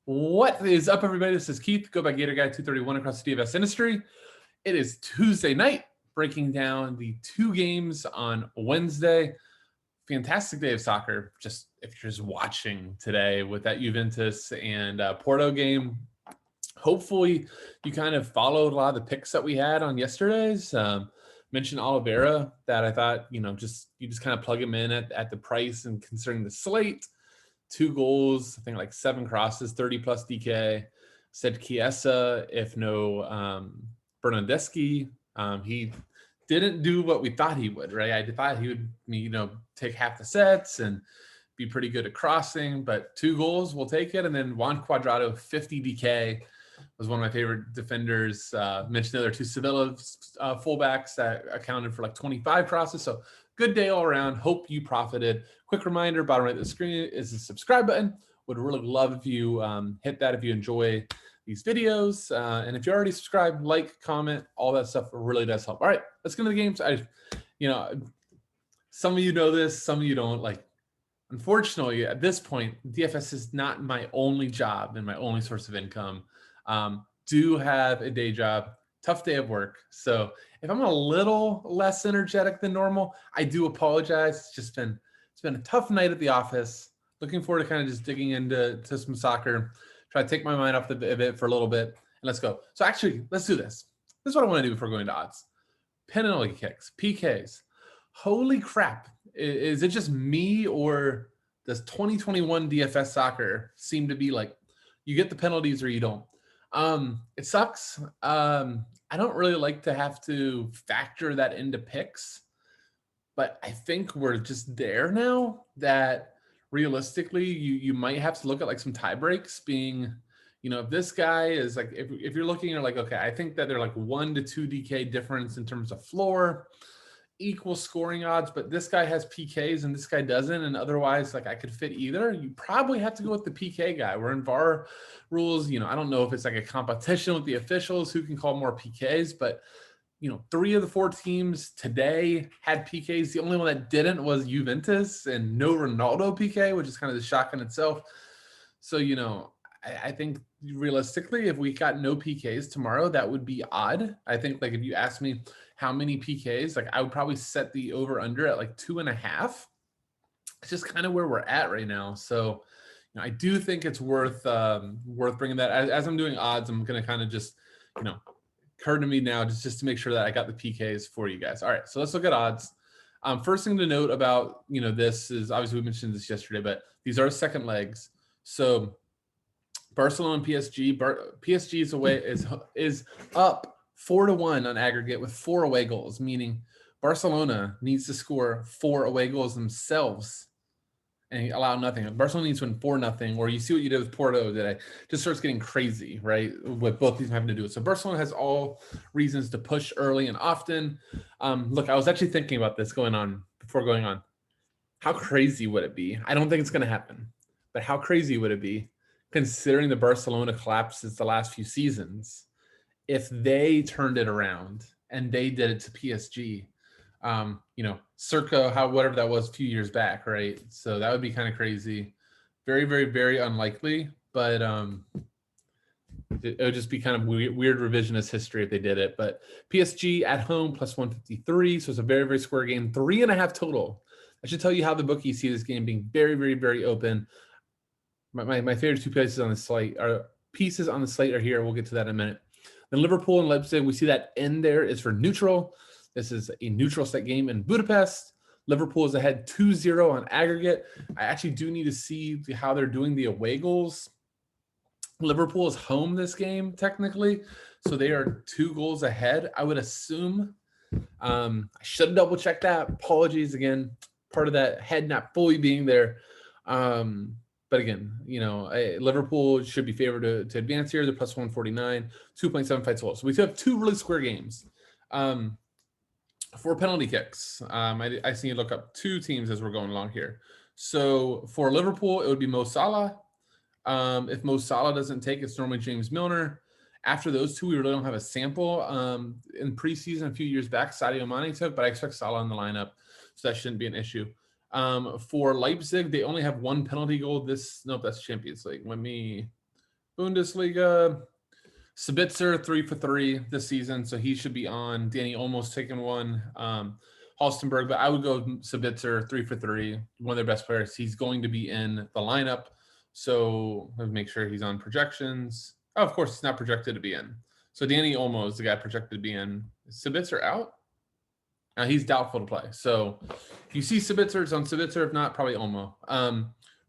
What is up, everybody? This is Keith, Go by Gator Guy 231 across the DFS industry. It is Tuesday night, breaking down the two games on Wednesday. Fantastic day of soccer. Just if you're just watching today with that Juventus and Porto game, hopefully you kind of followed a lot of the picks that we had on yesterday's. Mentioned Oliveira, that I thought you just kind of plug him in at the price, and considering the slate. 2 goals, I think like 7 crosses, 30 plus DK. Said Chiesa, if no Bernardeschi. He didn't do what we thought he would, right? I thought he would, take half the sets and be pretty good at crossing, but 2 goals, we'll take it. And then Juan Cuadrado, 50 DK, was one of my favorite defenders. Mentioned the other 2 Sevilla fullbacks that accounted for like 25 crosses. So good day all around. Hope you profited. Quick reminder, bottom right of the screen is the subscribe button. Would really love if you hit that if you enjoy these videos. And if you already subscribed, like, comment, all that stuff really does help. All right, let's get into the games. Some of you know this, some of you don't. Unfortunately, at this point, DFS is not my only job and my only source of income. Do have a day job, tough day of work. So if I'm a little less energetic than normal, I do apologize. It's been a tough night at the office. Looking forward to kind of just digging into some soccer, try to take my mind off the bit for a little bit, and let's go. So actually, let's do this. This is what I want to do before going to odds. Penalty kicks, PKs. Holy crap. Is it just me, or does 2021 DFS soccer seem to be like you get the penalties or you don't? It sucks. I don't really like to have to factor that into picks, but I think we're just there now that realistically you might have to look at like some tie breaks being, if this guy is like, if you're looking at like, okay, I think that they're like 1 to 2 DK difference in terms of floor, equal scoring odds, but this guy has PKs and this guy doesn't, and otherwise like I could fit either. You probably have to go with the PK guy. We're in VAR rules. I don't know if it's like a competition with the officials who can call more PKs, but 3 of the 4 teams today had PKs. The only one that didn't was Juventus, and no Ronaldo PK, which is kind of the shock in itself. So, I think realistically, if we got no PKs tomorrow, that would be odd. I think like if you ask me how many PKs, like I would probably set the over under at like 2.5. It's just kind of where we're at right now. So, I do think it's worth bringing that. As I'm doing odds, I'm going to kind of just, occurred to me now just to make sure that I got the PKs for you guys. All right, so let's look at odds. First thing to note about this is, obviously we mentioned this yesterday, but these are second legs. So Barcelona and PSG. PSG's away is up 4-1 on aggregate with 4 away goals, meaning Barcelona needs to score 4 away goals themselves and allow nothing. Barcelona needs to win 4-0, or you see what you did with Porto today. Just starts getting crazy, right? With both teams having to do it. So Barcelona has all reasons to push early and often. Look, I was actually thinking about this before going on. How crazy would it be? I don't think it's going to happen, but how crazy would it be, considering the Barcelona collapses the last few seasons, if they turned it around and they did it to PSG? Circa whatever that was a few years back, right? So that would be kind of crazy. Very, very, very unlikely, but it would just be kind of weird revisionist history if they did it. But PSG at home plus 153, so it's a very, very square game. 3.5 total. I should tell you how the bookies see this game being very, very, very open. My favorite 2 pieces on the slate are here. We'll get to that in a minute. Then Liverpool and Leipzig, we see that end there is for neutral. This is a neutral set game in Budapest. Liverpool is ahead 2-0 on aggregate. I actually do need to see how they're doing the away goals. Liverpool is home this game, technically, so they are 2 goals ahead, I would assume. I should have double-checked that. Apologies again. Part of that head not fully being there. But again, Liverpool should be favored to advance here. They're plus 149, 2.75 total. So we have 2 really square games. For penalty kicks, I see you look up 2 teams as we're going along here. So for Liverpool, it would be Mo Salah. If Mo Salah doesn't take, it's normally James Milner. After those 2, we really don't have a sample. In preseason a few years back, Sadio Mane took, but I expect Salah in the lineup, so that shouldn't be an issue. For Leipzig, they only have 1 penalty goal. Nope, that's Champions League. Let me Bundesliga. Sabitzer 3 for 3 this season, so he should be on. Danny almost taken one. Halstenberg, but I would go Sabitzer 3 for 3, one of their best players. He's going to be in the lineup, so let's make sure he's on projections. Oh, of course, he's not projected to be in. So Danny Olmo is the guy projected to be in. Is Sabitzer out? He's doubtful to play. So if you see Sabitzer, it's on Sabitzer. If not, probably Olmo.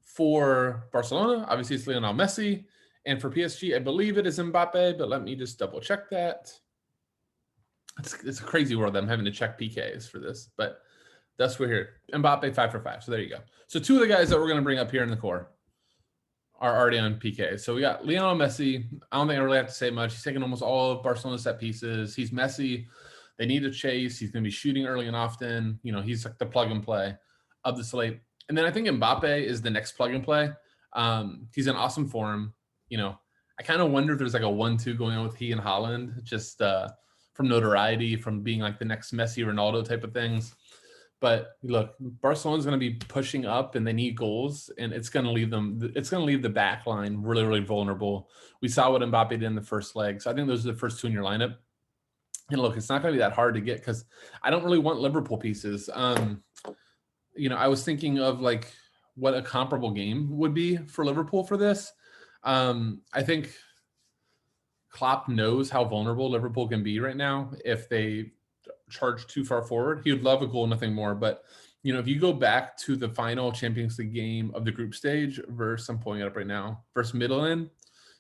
For Barcelona, obviously it's Leona Messi. And for PSG, I believe it is Mbappe, but let me just double check that. It's a crazy world that I'm having to check PKs for this, but that's we're here. Mbappe 5 for 5. So there you go. So two of the guys that we're going to bring up here in the core are already on PK. So we got Lionel Messi. I don't think I really have to say much. He's taking almost all of Barcelona's set pieces. He's Messi. They need to chase. He's going to be shooting early and often. You know, he's like the plug and play of the slate. And then I think Mbappe is the next plug and play. He's in awesome form. You know, I kind of wonder if there's like a 1-2 going on with he and Haaland, just from notoriety, from being like the next Messi, Ronaldo type of things. But look, Barcelona's going to be pushing up and they need goals, and it's going to leave them. It's going to leave the back line really, really vulnerable. We saw what Mbappe did in the first leg. So I think those are the first two in your lineup. And look, it's not going to be that hard to get because I don't really want Liverpool pieces. You know, I was thinking of like what a comparable game would be for Liverpool for this. I think Klopp knows how vulnerable Liverpool can be right now if they charge too far forward. He would love a goal, nothing more. But, you know, if you go back to the final Champions League game of the group stage versus, I'm pulling it up right now, versus Midland,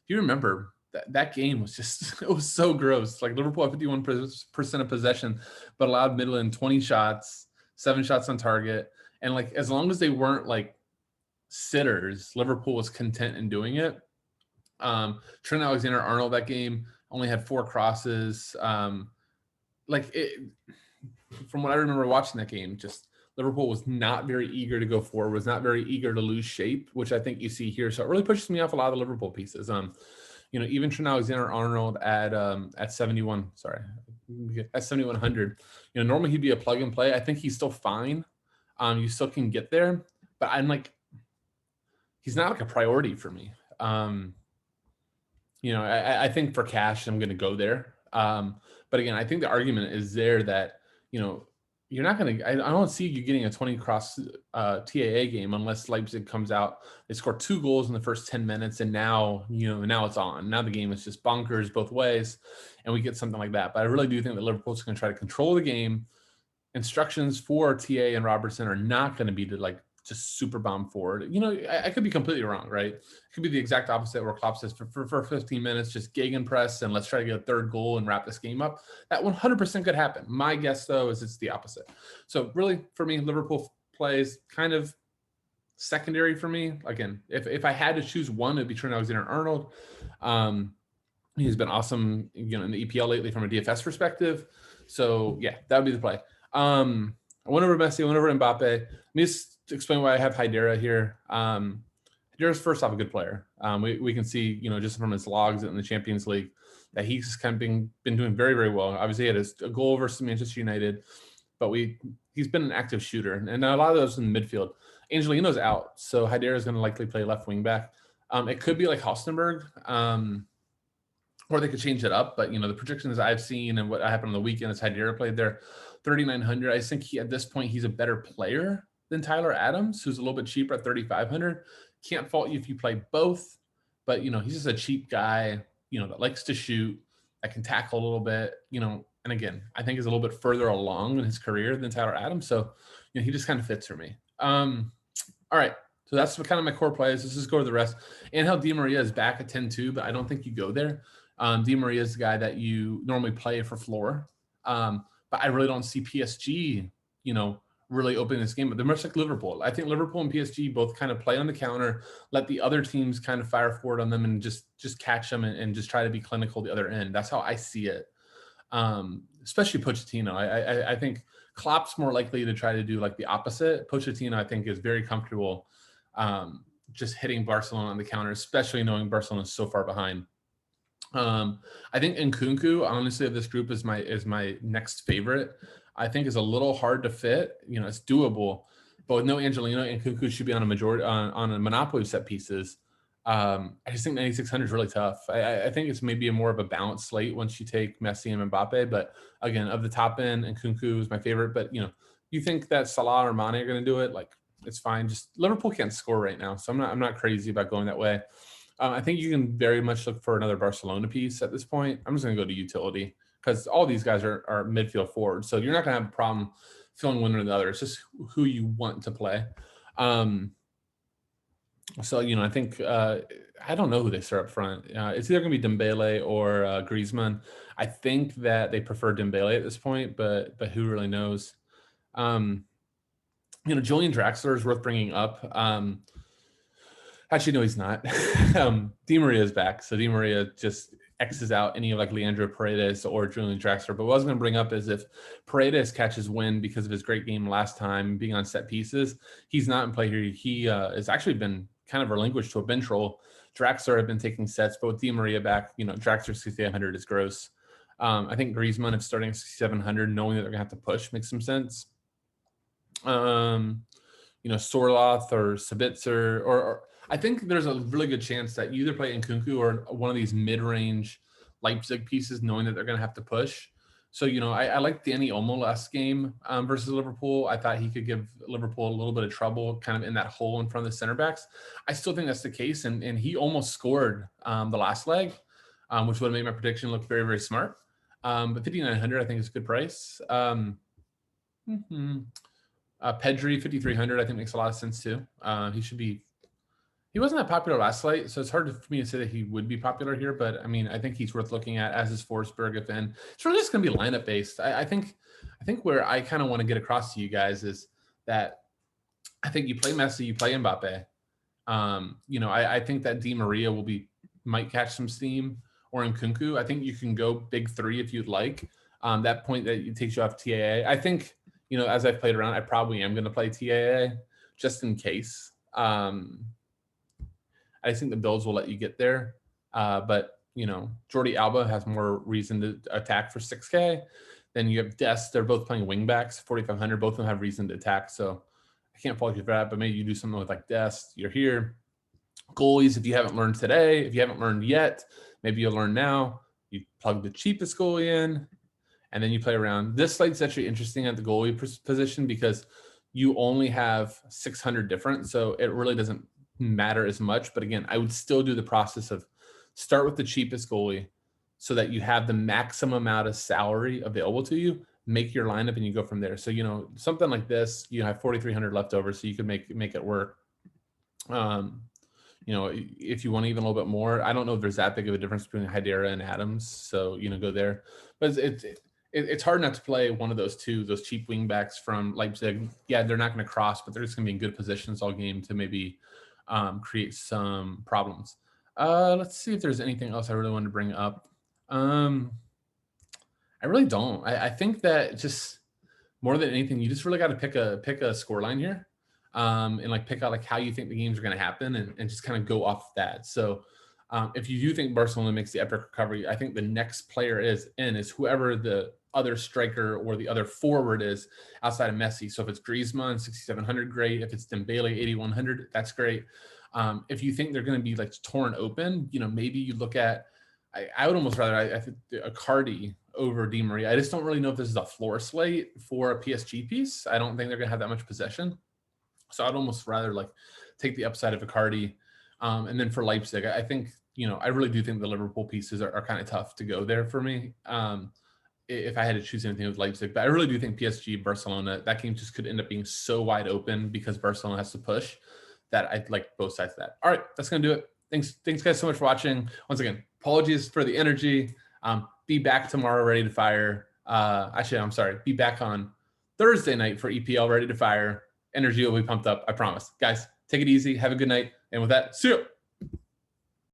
you remember that game was just, it was so gross. Like Liverpool had 51% of possession, but allowed Midland 20 shots, 7 shots on target. And like, as long as they weren't like sitters, Liverpool was content in doing it. Trent Alexander-Arnold that game only had 4 crosses. Like it, from what I remember watching that game, just Liverpool was not very eager to go forward, was not very eager to lose shape, which I think you see here. So it really pushes me off a lot of Liverpool pieces. You know, even Trent Alexander-Arnold at 71, sorry, at 7,100. You know, normally he'd be a plug and play. I think he's still fine. You still can get there, but I'm like, he's not like a priority for me. You know, I think for cash, I'm going to go there. But again, I think the argument is there that, you know, you're not going to, I don't see you getting a 20 cross TAA game unless Leipzig comes out. They score 2 goals in the first 10 minutes. And now, you know, now it's on. Now the game is just bonkers both ways. And we get something like that. But I really do think that Liverpool's going to try to control the game. Instructions for TA and Robertson are not going to be to like just super bomb forward. You know, I could be completely wrong, right? It could be the exact opposite where Klopp says for 15 minutes, just gegenpress and let's try to get a 3rd goal and wrap this game up. That 100% could happen. My guess, though, is it's the opposite. So really, for me, Liverpool plays kind of secondary for me. Again, if I had to choose one, it'd be Trent Alexander-Arnold. He's been awesome, you know, in the EPL lately from a DFS perspective. So yeah, that would be the play. I went over Messi, I went over Mbappe. Let me just explain why I have Haidara here. Haidara's first off a good player. We can see, you know, just from his logs in the Champions League that he's kind of been doing very, very well. Obviously, he had a goal versus Manchester United, but he's been an active shooter. And a lot of those in the midfield. Angelino's out, so Haidara is going to likely play left wing back. It could be like Halstenberg, or they could change it up. But, you know, the predictions I've seen and what happened on the weekend is Haidara played there 3,900. I think at this point, he's a better player than Tyler Adams, who's a little bit cheaper at 3,500. Can't fault you if you play both, but, you know, he's just a cheap guy, you know, that likes to shoot, that can tackle a little bit, you know, and again, I think he's a little bit further along in his career than Tyler Adams. So, you know, he just kind of fits for me. All right. So that's kind of my core plays. Let's just go to the rest. Angel Di Maria is back at 10-2, but I don't think you go there. Di Maria is the guy that you normally play for floor. But I really don't see PSG, you know, really opening this game. But they're much like Liverpool. I think Liverpool and PSG both kind of play on the counter, let the other teams kind of fire forward on them and just catch them and just try to be clinical the other end. That's how I see it. Especially Pochettino. I think Klopp's more likely to try to do like the opposite. Pochettino, I think, is very comfortable just hitting Barcelona on the counter, especially knowing Barcelona is so far behind. I think Nkunku, honestly, of this group is my next favorite. I think is a little hard to fit. You know, it's doable, but with no Angelino, Nkunku should be on a majority on a monopoly of set pieces. I just think 9,600 is really tough. I think it's maybe more of a balanced slate once you take Messi and Mbappe. But again, of the top end, and Nkunku is my favorite. But you think that Salah or Mane are going to do it? Like, it's fine. Just Liverpool can't score right now, so I'm not crazy about going that way. I think you can very much look for another Barcelona piece at this point. I'm just going to go to utility because all these guys are midfield forwards, so you're not going to have a problem filling one or the other. It's just who you want to play. So, I think I don't know who they start up front. It's either going to be Dembele or Griezmann. I think that they prefer Dembele at this point, but who really knows? Julian Draxler is worth bringing up. Actually, no, he's not. Di Maria is back, so Di Maria just X's out any of like Leandro Paredes or Julian Draxler. But what I was going to bring up is if Paredes catches wind because of his great game last time being on set pieces, he's not in play here. He has actually been kind of relinquished to a bench role. Draxler have been taking sets, but with Di Maria back, Draxler 6,800 is gross. I think Griezmann, if starting 6,700, knowing that they're going to have to push, makes some sense. Sorloth or Sabitzer, or I think there's a really good chance that you either play Nkunku or one of these mid-range Leipzig pieces, knowing that they're going to have to push. So, I liked Danny Olmo last game versus Liverpool. I thought he could give Liverpool a little bit of trouble kind of in that hole in front of the center backs. I still think that's the case, and he almost scored the last leg, which would have made my prediction look very, very smart. But 5,900 I think is a good price. Pedri 5,300 I think makes a lot of sense too. He wasn't that popular last slate, so it's hard for me to say that he would be popular here. But I mean, I think he's worth looking at, as is Forsberg. And it's really just going to be lineup based. I think where I kind of want to get across to you guys is that I think you play Messi, you play Mbappe. I think that Di Maria might catch some steam, or Nkunku. I think you can go big three if you'd like. That point that it takes you off TAA. I think, as I've played around, I probably am going to play TAA just in case. I think the builds will let you get there. But, Jordi Alba has more reason to attack for 6K. Then you have Dest. They're both playing wingbacks, 4,500. Both of them have reason to attack. So I can't fault you for that, but maybe you do something with like Dest. You're here. Goalies, if you haven't learned today, if you haven't learned yet, maybe you'll learn now. You plug the cheapest goalie in, and then you play around. This slate's actually interesting at the goalie position because you only have 600 different, so it really doesn't matter as much. But again, I would still do the process of start with the cheapest goalie so that you have the maximum amount of salary available to you, make your lineup, and you go from there. So, something like this, you have 4,300 left over, so you can make it work. If you want even a little bit more, I don't know if there's that big of a difference between Hydera and Adams. So, go there. But it's hard not to play one of those two, those cheap wingbacks from Leipzig. Yeah, they're not going to cross, but they're just going to be in good positions all game to maybe create some problems. Let's see if there's anything else I really wanted to bring up. I really don't. I think that just more than anything, you just really got to pick a score line here, and like pick out like how you think the games are going to happen, and just kind of go off that. So if you do think Barcelona makes the epic recovery, I think the next player is whoever the other striker or the other forward is outside of Messi. So if it's Griezmann, 6,700, great. If it's Dembele, 8,100, that's great. If you think they're going to be like torn open, maybe you look at, I would almost rather, I think a Cardi over Di Maria. I just don't really know if this is a floor slate for a PSG piece. I don't think they're going to have that much possession. So I'd almost rather like take the upside of Icardi. And then for Leipzig, I think, I really do think the Liverpool pieces are kind of tough to go there for me. If I had to choose anything with Leipzig, but I really do think PSG, Barcelona, that game just could end up being so wide open because Barcelona has to push that I'd like both sides of that. All right, that's going to do it. Thanks guys so much for watching. Once again, apologies for the energy. Be back tomorrow ready to fire. Actually, I'm sorry. Be back on Thursday night for EPL ready to fire. Energy will be pumped up. I promise. Guys, take it easy. Have a good night. And with that, see you.